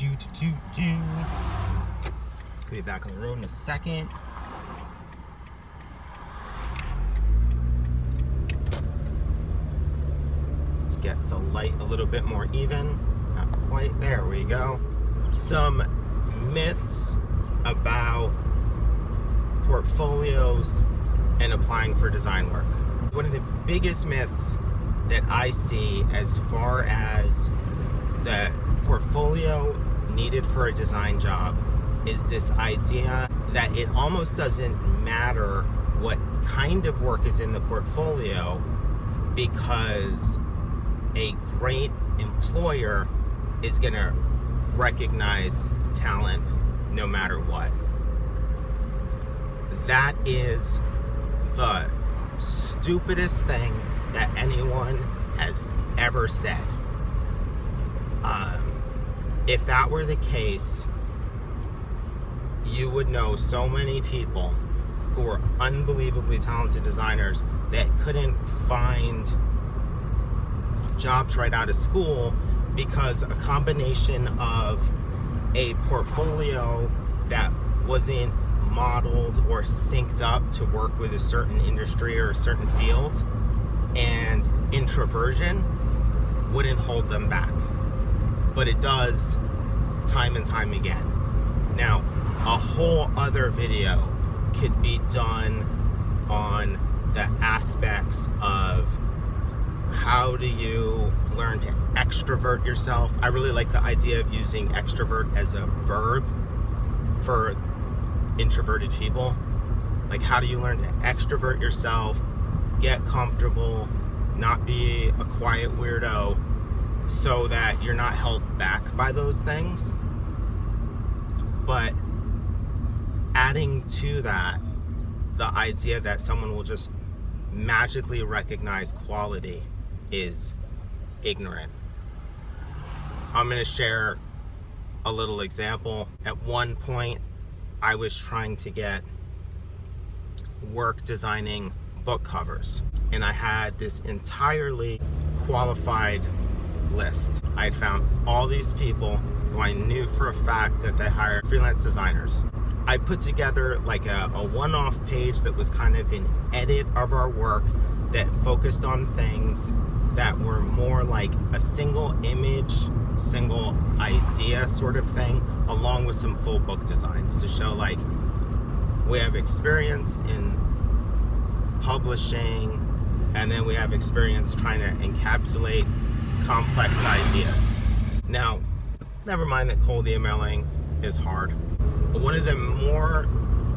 We'll be back on the road in a second. Let's get the light a little bit more even. Not quite. There we go. Some myths about portfolios and applying for design work. One of the biggest myths that I see as far as the portfolio needed for a design job is this idea that it almost doesn't matter what kind of work is in the portfolio because a great employer is going to recognize talent no matter what. That is the stupidest thing that anyone has ever said. If that were the case, you would know so many people who were unbelievably talented designers that couldn't find jobs right out of school because a combination of a portfolio that wasn't modeled or synced up to work with a certain industry or a certain field and introversion wouldn't hold them back. But it does time and time again. Now, a whole other video could be done on the aspects of how do you learn to extrovert yourself. I really like the idea of using extrovert as a verb for introverted people. Like, how do you learn to extrovert yourself, get comfortable, not be a quiet weirdo so that you're not held back by those things. But adding to that, the idea that someone will just magically recognize quality is ignorant. I'm going to share a little example. At one point, I was trying to get work designing book covers, and I had this entirely qualified list. I had found all these people who I knew for a fact that they hired freelance designers. I put together like a one-off page that was kind of an edit of our work that focused on things that were more like a single image, single idea sort of thing, along with some full book designs to show like we have experience in publishing, and then we have experience trying to encapsulate complex ideas. Now, never mind that cold emailing is hard, but one of the more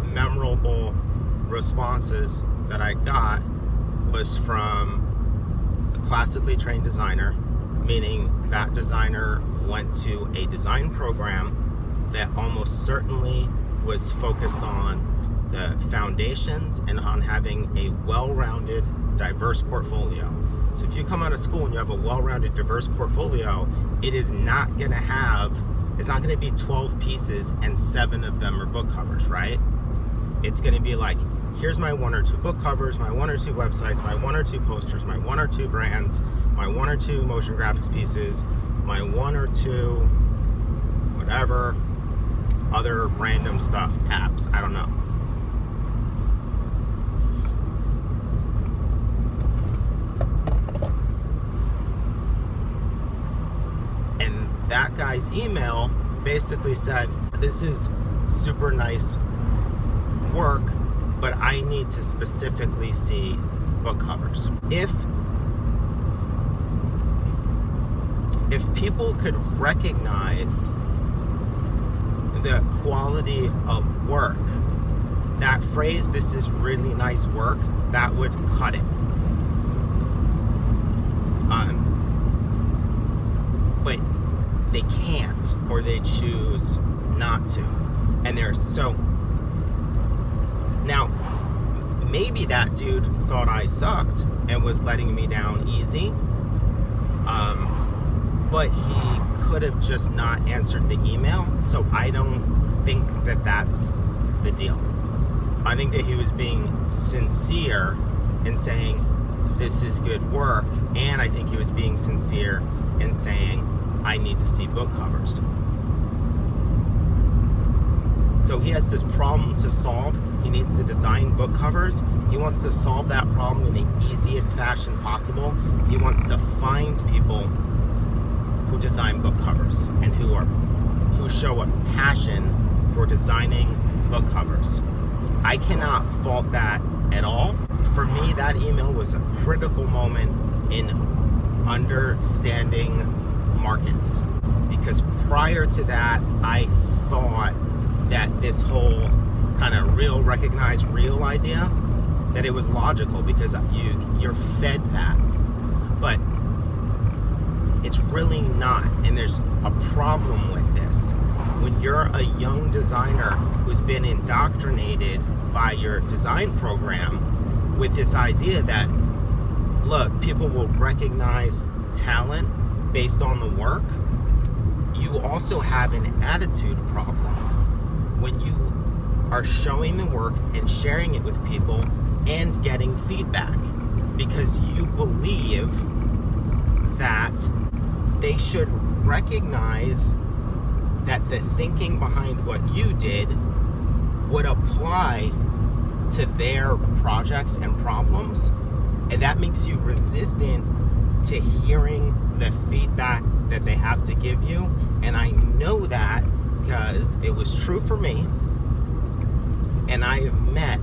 memorable responses that I got was from a classically trained designer, meaning that designer went to a design program that almost certainly was focused on the foundations and on having a well-rounded, diverse portfolio. So if you come out of school and you have a well-rounded, diverse portfolio, it is not going to be 12 pieces and 7 of them are book covers, right? It's going to be like, here's my 1 or 2 book covers, my 1 or 2 websites, my 1 or 2 posters, my 1 or 2 brands, my 1 or 2 motion graphics pieces, my 1 or 2 whatever other random stuff, apps, I don't know. And that guy's email basically said, this is super nice work, but I need to specifically see book covers. If people could recognize the quality of work, that phrase, this is really nice work, that would cut it. But they can't, or they choose not to. And they're so... Now, maybe that dude thought I sucked and was letting me down easy. But he could have just not answered the email, so I don't think that that's the deal. I think that he was being sincere in saying this is good work, and I think he was being sincere in saying I need to see book covers. So he has this problem to solve. He needs to design book covers. He wants to solve that problem in the easiest fashion possible. He wants to find people who design book covers and who show a passion for designing book covers. I cannot fault that at all. For me, that email was a critical moment in understanding markets, because prior to that, I thought that this whole kind of real, recognize real idea, that it was logical because you're fed that, but it's really not. And there's a problem with this. When you're a young designer who's been indoctrinated by your design program with this idea that, look, people will recognize talent based on the work, you also have an attitude problem when you are showing the work and sharing it with people and getting feedback, because you believe that they should recognize that the thinking behind what you did would apply to their projects and problems, and that makes you resistant to hearing the feedback that they have to give you. And I know that because it was true for me, and I have met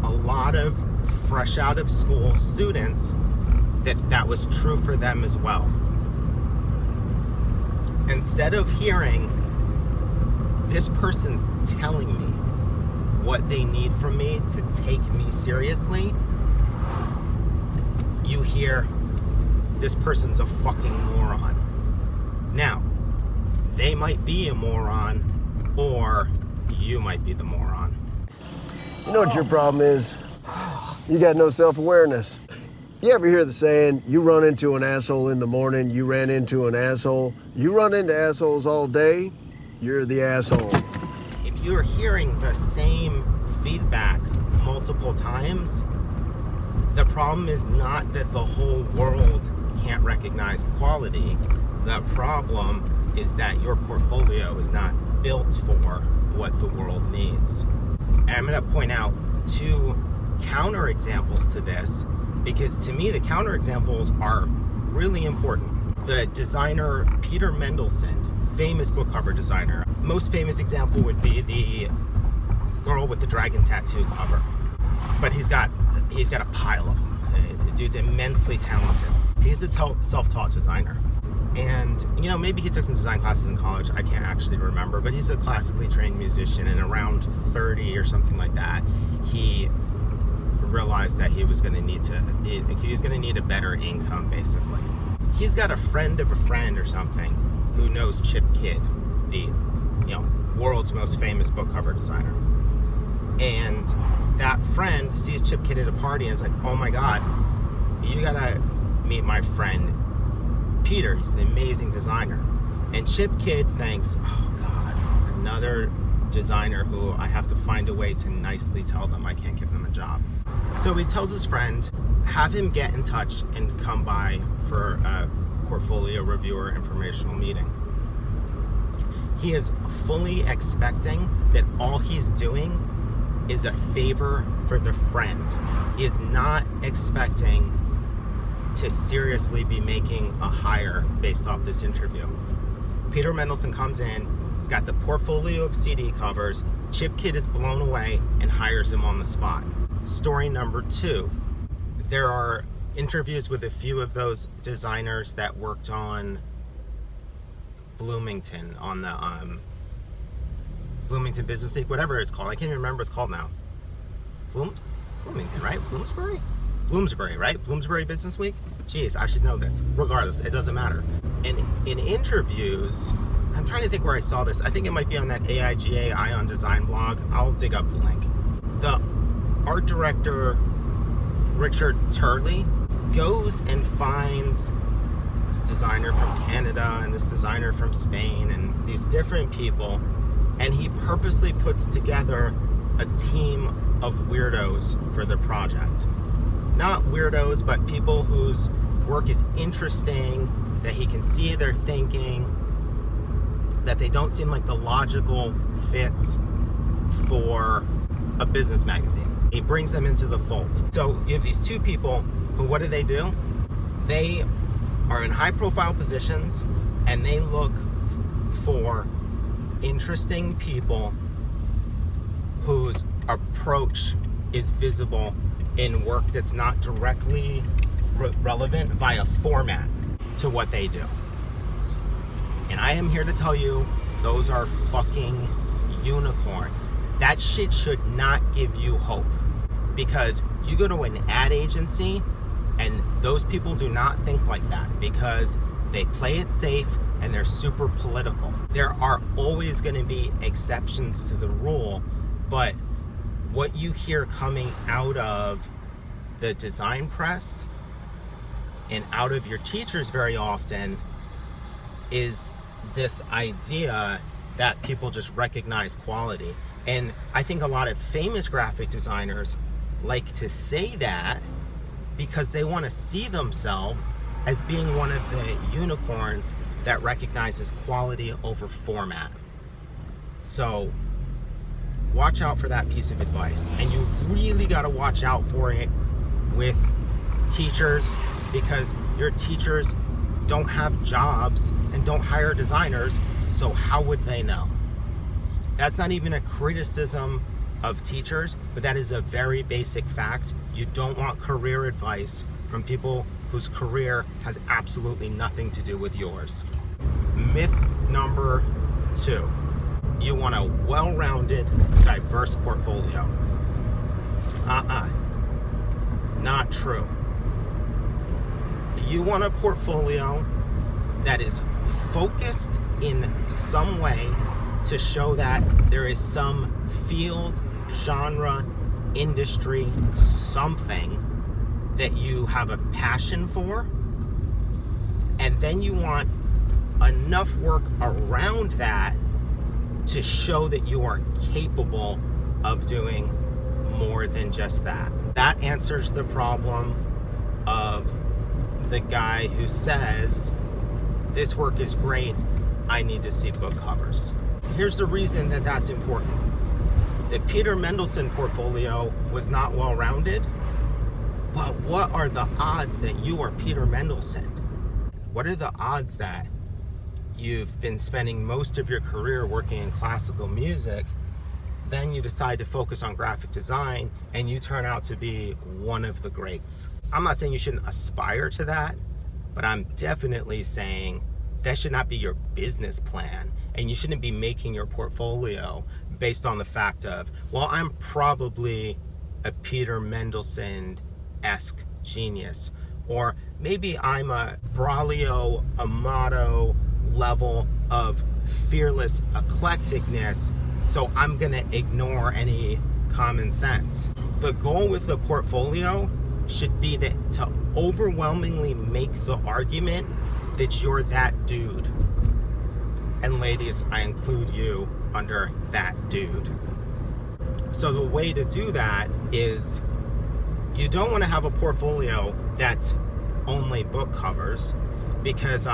a lot of fresh out of school students that was true for them as well. Instead of hearing this person's telling me what they need from me to take me seriously, you hear this person's a fucking moron. Now, they might be a moron, or you might be the moron. You know what your problem is? You got no self-awareness. You ever hear the saying, you run into an asshole in the morning, you ran into an asshole? You run into assholes all day, you're the asshole. If you're hearing the same feedback multiple times, the problem is not that the whole world can't recognize quality. The problem is that your portfolio is not built for what the world needs. And I'm going to point out two counterexamples to this, because to me the counterexamples are really important. The designer Peter Mendelsohn, famous book cover designer. Most famous example would be the girl with the dragon tattoo cover. But he's got a pile of them. The dude's immensely talented. He's a self-taught designer. And, you know, maybe he took some design classes in college. I can't actually remember, but he's a classically trained musician, and around 30 or something like that, he realized that he was going to need a better income, basically. He's got a friend of a friend or something who knows Chip Kidd, the, world's most famous book cover designer. And that friend sees Chip Kidd at a party and is like, oh my God, you gotta meet my friend Peter. He's an amazing designer. And Chip Kidd thinks, oh God, another designer who I have to find a way to nicely tell them I can't give them a job. So he tells his friend, have him get in touch and come by for a portfolio review or informational meeting. He is fully expecting that all he's doing is a favor for the friend. He is not expecting to seriously be making a hire based off this interview. Peter Mendelsohn comes in, he's got the portfolio of CD covers. Chip Kidd is blown away and hires him on the spot. Story number 2. There are interviews with a few of those designers that worked on Bloomington, on the Bloomington Business Week, whatever it's called. I can't even remember what it's called now. Bloomington, right? Bloomsbury, right? Bloomsbury Business Week? Jeez, I should know this. Regardless, it doesn't matter. And in interviews, I'm trying to think where I saw this. I think it might be on that AIGA Ion Design blog. I'll dig up the link. The art director, Richard Turley, goes and finds this designer from Canada and this designer from Spain and these different people, and he purposely puts together a team of weirdos for the project. Not weirdos, but people whose work is interesting, that he can see their thinking, that they don't seem like the logical fits for a business magazine. He brings them into the fold. So you have these two people who, what do? They are in high profile positions and they look for interesting people whose approach is visible in work that's not directly relevant via format to what they do. And I am here to tell you, those are fucking unicorns. That shit should not give you hope, because you go to an ad agency and those people do not think like that, because they play it safe and they're super political. There are always going to be exceptions to the rule, but what you hear coming out of the design press and out of your teachers very often is this idea that people just recognize quality. And I think a lot of famous graphic designers like to say that because they want to see themselves as being one of the unicorns that recognizes quality over format. So watch out for that piece of advice. And you really got to watch out for it with teachers, because your teachers don't have jobs and don't hire designers, so how would they know? That's not even a criticism of teachers, but that is a very basic fact. You don't want career advice from people whose career has absolutely nothing to do with yours. Myth number 2, you want a well-rounded, diverse portfolio. Not true. You want a portfolio that is focused in some way to show that there is some field, genre, industry, something that you have a passion for, and then you want enough work around that to show that you are capable of doing more than just that. That answers the problem of the guy who says, this work is great, I need to see book covers. Here's the reason that that's important. The Peter Mendelsohn portfolio was not well-rounded, but what are the odds that you are Peter Mendelsohn? What are the odds that you've been spending most of your career working in classical music, then you decide to focus on graphic design and you turn out to be one of the greats? I'm not saying you shouldn't aspire to that, but I'm definitely saying that should not be your business plan, and you shouldn't be making your portfolio based on the fact of, well, I'm probably a Peter Mendelsohn-esque genius, or maybe I'm a Braulio Amato level of fearless eclecticness, so I'm gonna ignore any common sense. The goal with the portfolio should be that to overwhelmingly make the argument that you're that dude. And ladies, I include you under that dude. So the way to do that is, you don't want to have a portfolio that's only book covers, because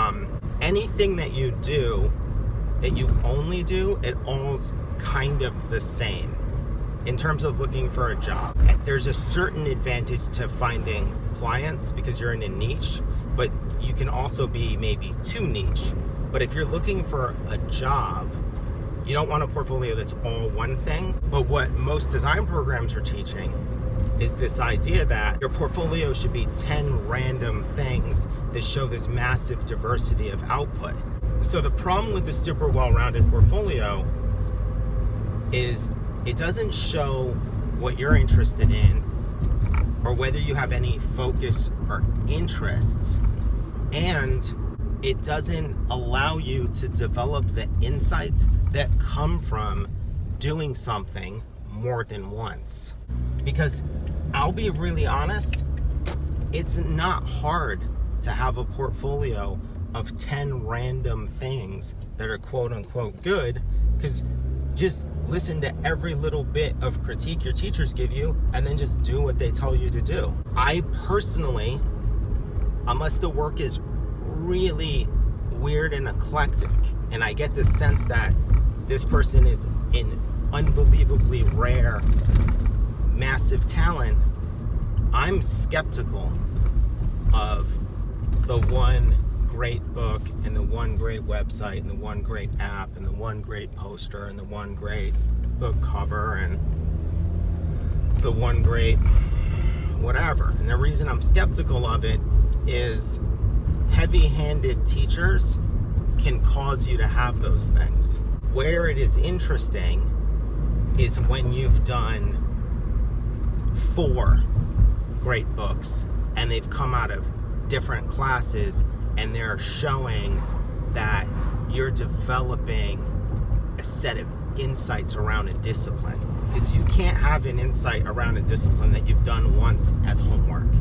anything that you do, that you only do, it all's kind of the same in terms of looking for a job. There's a certain advantage to finding clients because you're in a niche, but you can also be maybe too niche. But if you're looking for a job, you don't want a portfolio that's all one thing. But what most design programs are teaching is this idea that your portfolio should be 10 random things that show this massive diversity of output. So the problem with the super well-rounded portfolio is it doesn't show what you're interested in or whether you have any focus or interests, and it doesn't allow you to develop the insights that come from doing something more than once. Because I'll be really honest, it's not hard to have a portfolio of 10 random things that are quote unquote good, because just listen to every little bit of critique your teachers give you and then just do what they tell you to do. I personally, unless the work is really weird and eclectic, and I get the sense that this person is in unbelievably rare, massive talent, I'm skeptical of the one great book and the one great website and the one great app and the one great poster and the one great book cover and the one great whatever. And the reason I'm skeptical of it is heavy-handed teachers can cause you to have those things. Where it is interesting is when you've done 4 great books and they've come out of different classes and they're showing that you're developing a set of insights around a discipline. Because you can't have an insight around a discipline that you've done once as homework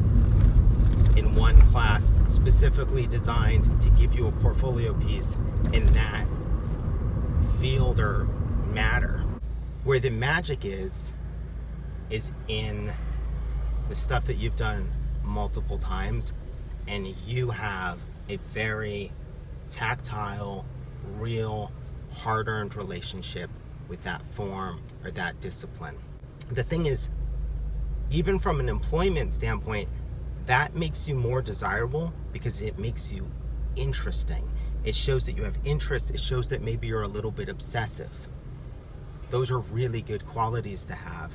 in one class, specifically designed to give you a portfolio piece in that field or matter. Where the magic is in the stuff that you've done multiple times, and you have a very tactile, real, hard-earned relationship with that form or that discipline. The thing is, even from an employment standpoint, that makes you more desirable because it makes you interesting. It shows that you have interest. It shows that maybe you're a little bit obsessive. Those are really good qualities to have,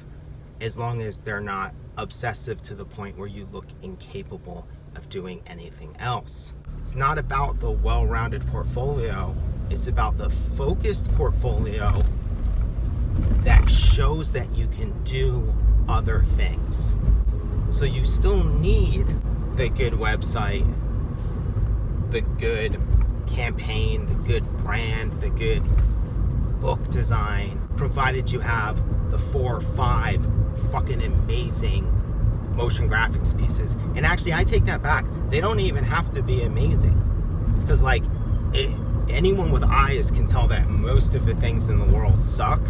as long as they're not obsessive to the point where you look incapable of doing anything else. It's not about the well-rounded portfolio. It's about the focused portfolio that shows that you can do other things. So you still need the good website, the good campaign, the good brand, the good book design, provided you have the 4 or 5 fucking amazing motion graphics pieces. And actually, I take that back. They don't even have to be amazing, because anyone with eyes can tell that most of the things in the world suck.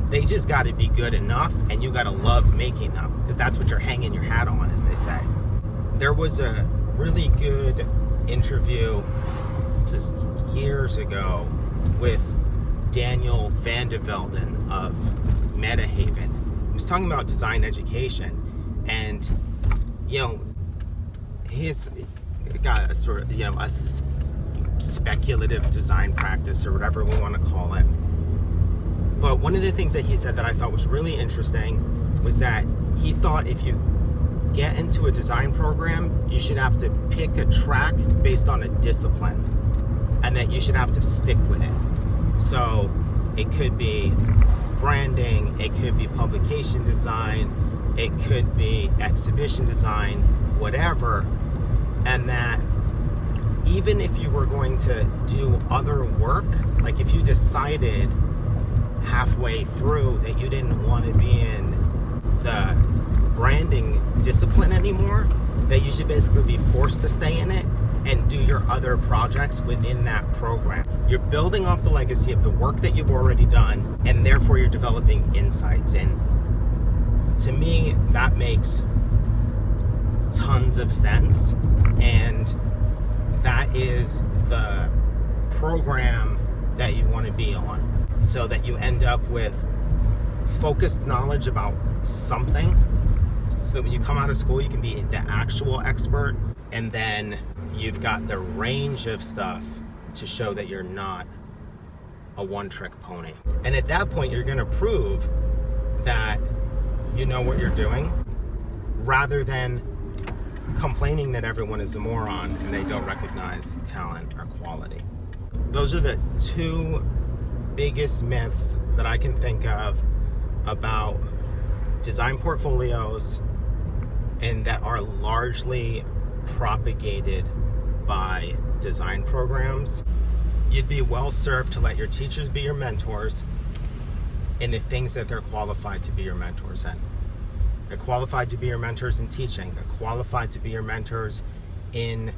They just got to be good enough, and you got to love making them, because that's what you're hanging your hat on, as they say. There was a really good interview just years ago with Daniel Van de Velden of MetaHaven. He was talking about design education, and he's got a sort of a speculative design practice, or whatever we want to call it. But one of the things that he said that I thought was really interesting was that he thought if you get into a design program, you should have to pick a track based on a discipline, and that you should have to stick with it. So it could be branding, it could be publication design, it could be exhibition design, whatever. And that even if you were going to do other work, like if you decided halfway through that you didn't want to be in the branding discipline anymore, that you should basically be forced to stay in it and do your other projects within that program. You're building off the legacy of the work that you've already done, and therefore you're developing insights. And to me, that makes tons of sense, and that is the program that you want to be on, so that you end up with focused knowledge about something, so that when you come out of school you can be the actual expert, and then you've got the range of stuff to show that you're not a one-trick pony. And at that point, you're going to prove that you know what you're doing, rather than complaining that everyone is a moron and they don't recognize talent or quality. Those are the 2 biggest myths that I can think of about design portfolios, and that are largely propagated by design programs. You'd be well served to let your teachers be your mentors in the things that they're qualified to be your mentors in. They're qualified to be your mentors in teaching. They're qualified to be your mentors in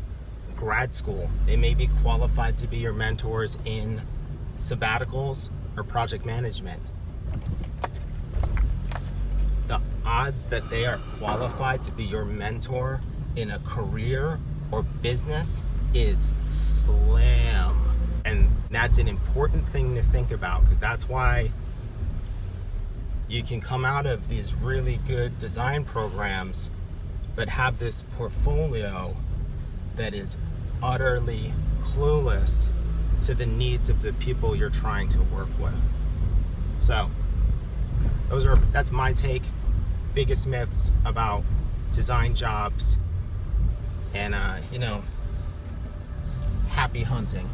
grad school. They may be qualified to be your mentors in sabbaticals or project management. The odds that they are qualified to be your mentor in a career or business is slim. And that's an important thing to think about, because that's why you can come out of these really good design programs, but have this portfolio that is utterly clueless to the needs of the people you're trying to work with. So that's my take. Biggest myths about design jobs, and happy hunting.